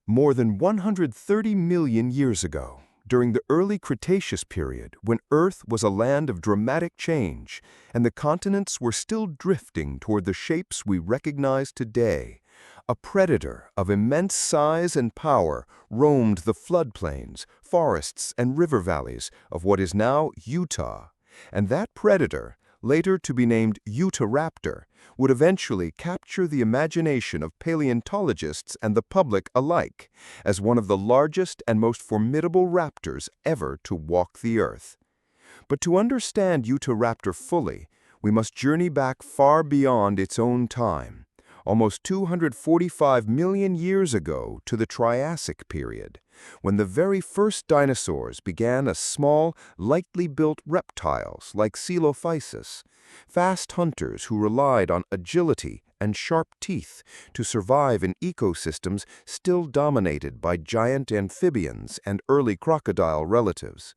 More than 130 million years ago, during the early Cretaceous period, when Earth was a land of dramatic change and the continents were still drifting toward the shapes we recognize today, a predator of immense size and power roamed the floodplains, forests, and river valleys of what is now Utah. And that predator, later to be named Utahraptor, would eventually capture the imagination of paleontologists and the public alike as one of the largest and most formidable raptors ever to walk the Earth. But to understand Utahraptor fully, we must journey back far beyond its own time, almost 245 million years ago to the Triassic period, when the very first dinosaurs began as small, lightly built reptiles like Coelophysis, fast hunters who relied on agility and sharp teeth to survive in ecosystems still dominated by giant amphibians and early crocodile relatives.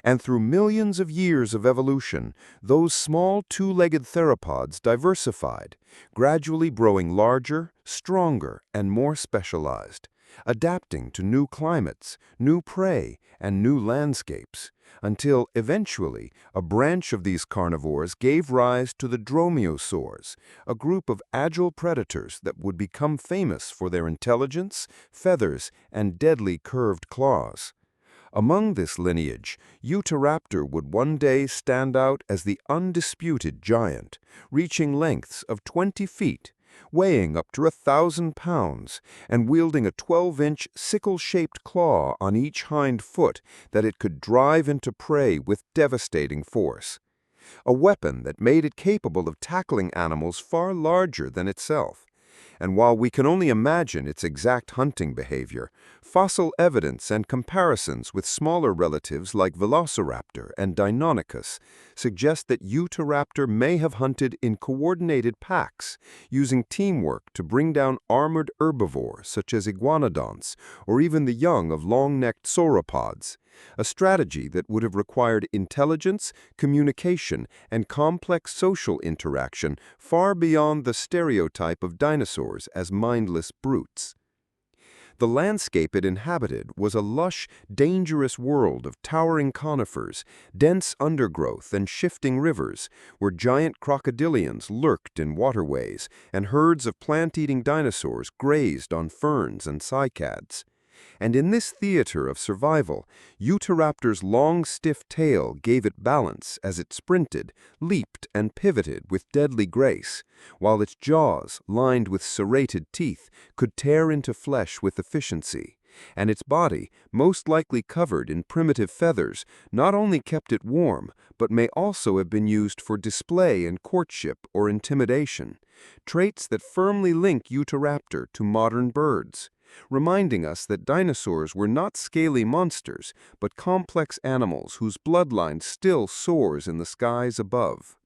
And through millions of years of evolution, those small two-legged theropods diversified, gradually growing larger, stronger, and more specialized, adapting to new climates, new prey, and new landscapes, until eventually a branch of these carnivores gave rise to the dromaeosaurs, a group of agile predators that would become famous for their intelligence, feathers, and deadly curved claws. Among this lineage, Utahraptor would one day stand out as the undisputed giant, reaching lengths of 20 feet, weighing up to 1,000 pounds, and wielding a 12-inch sickle-shaped claw on each hind foot that it could drive into prey with devastating force. A weapon that made it capable of tackling animals far larger than itself. And while we can only imagine its exact hunting behavior, fossil evidence and comparisons with smaller relatives like Velociraptor and Deinonychus suggest that Utahraptor may have hunted in coordinated packs, using teamwork to bring down armored herbivores such as iguanodonts or even the young of long-necked sauropods, a strategy that would have required intelligence, communication, and complex social interaction far beyond the stereotype of dinosaurs as mindless brutes. The landscape it inhabited was a lush, dangerous world of towering conifers, dense undergrowth, and shifting rivers, where giant crocodilians lurked in waterways and herds of plant-eating dinosaurs grazed on ferns and cycads. And in this theater of survival, Utahraptor's long, stiff tail gave it balance as it sprinted, leaped, and pivoted with deadly grace, while its jaws, lined with serrated teeth, could tear into flesh with efficiency. And its body, most likely covered in primitive feathers, not only kept it warm, but may also have been used for display in courtship or intimidation, traits that firmly link Utahraptor to modern birds, reminding us that dinosaurs were not scaly monsters, but complex animals whose bloodline still soars in the skies above.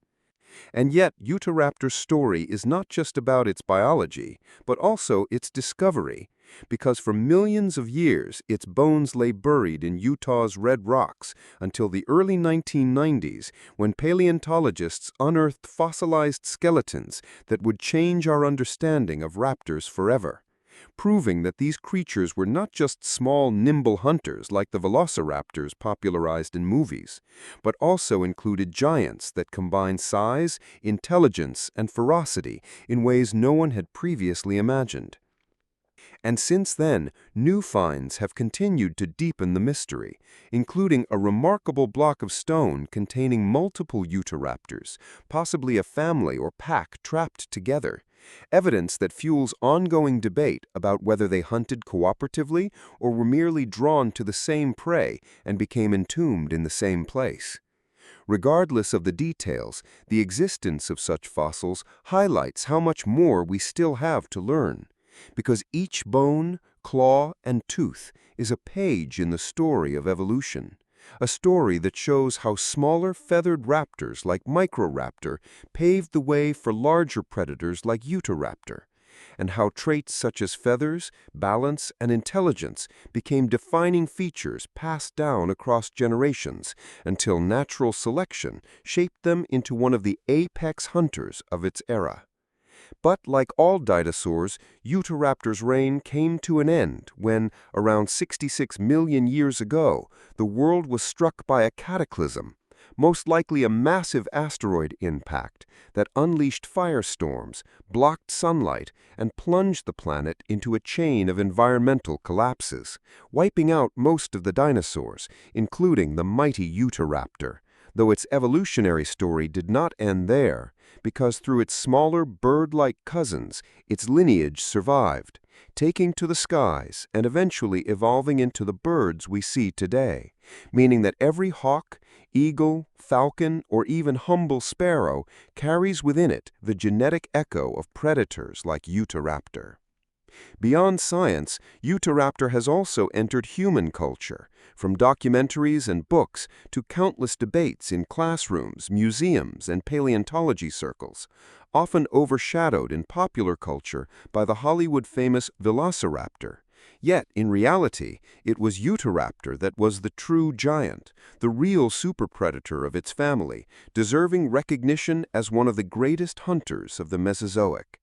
And yet, Utahraptor's story is not just about its biology, but also its discovery, because for millions of years its bones lay buried in Utah's red rocks until the early 1990s, when paleontologists unearthed fossilized skeletons that would change our understanding of raptors forever, proving that these creatures were not just small, nimble hunters like the velociraptors popularized in movies, but also included giants that combined size, intelligence, and ferocity in ways no one had previously imagined. And since then, new finds have continued to deepen the mystery, including a remarkable block of stone containing multiple Utahraptors, possibly a family or pack trapped together, evidence that fuels ongoing debate about whether they hunted cooperatively or were merely drawn to the same prey and became entombed in the same place. Regardless of the details, the existence of such fossils highlights how much more we still have to learn, because each bone, claw, and tooth is a page in the story of evolution, a story that shows how smaller feathered raptors like Microraptor paved the way for larger predators like Utahraptor, and how traits such as feathers, balance, and intelligence became defining features passed down across generations until natural selection shaped them into one of the apex hunters of its era. But like all dinosaurs, Utahraptor's reign came to an end when, around 66 million years ago, the world was struck by a cataclysm, most likely a massive asteroid impact that unleashed firestorms, blocked sunlight, and plunged the planet into a chain of environmental collapses, wiping out most of the dinosaurs, including the mighty Utahraptor, though its evolutionary story did not end there, because through its smaller bird-like cousins, its lineage survived, taking to the skies and eventually evolving into the birds we see today, meaning that every hawk, eagle, falcon, or even humble sparrow carries within it the genetic echo of predators like Utahraptor. Beyond science, Utahraptor has also entered human culture, from documentaries and books to countless debates in classrooms, museums, and paleontology circles, often overshadowed in popular culture by the Hollywood-famous Velociraptor. Yet, in reality, it was Utahraptor that was the true giant, the real superpredator of its family, deserving recognition as one of the greatest hunters of the Mesozoic.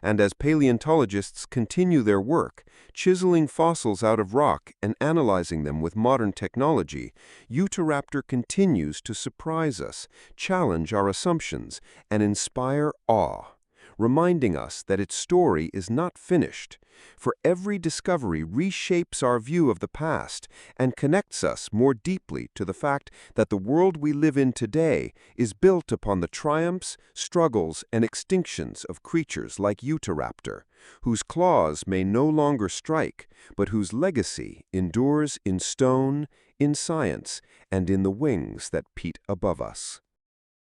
And as paleontologists continue their work, chiseling fossils out of rock and analyzing them with modern technology, Utahraptor continues to surprise us, challenge our assumptions, and inspire awe, reminding us that its story is not finished, for every discovery reshapes our view of the past and connects us more deeply to the fact that the world we live in today is built upon the triumphs, struggles, and extinctions of creatures like Utahraptor, whose claws may no longer strike, but whose legacy endures in stone, in science, and in the wings that beat above us.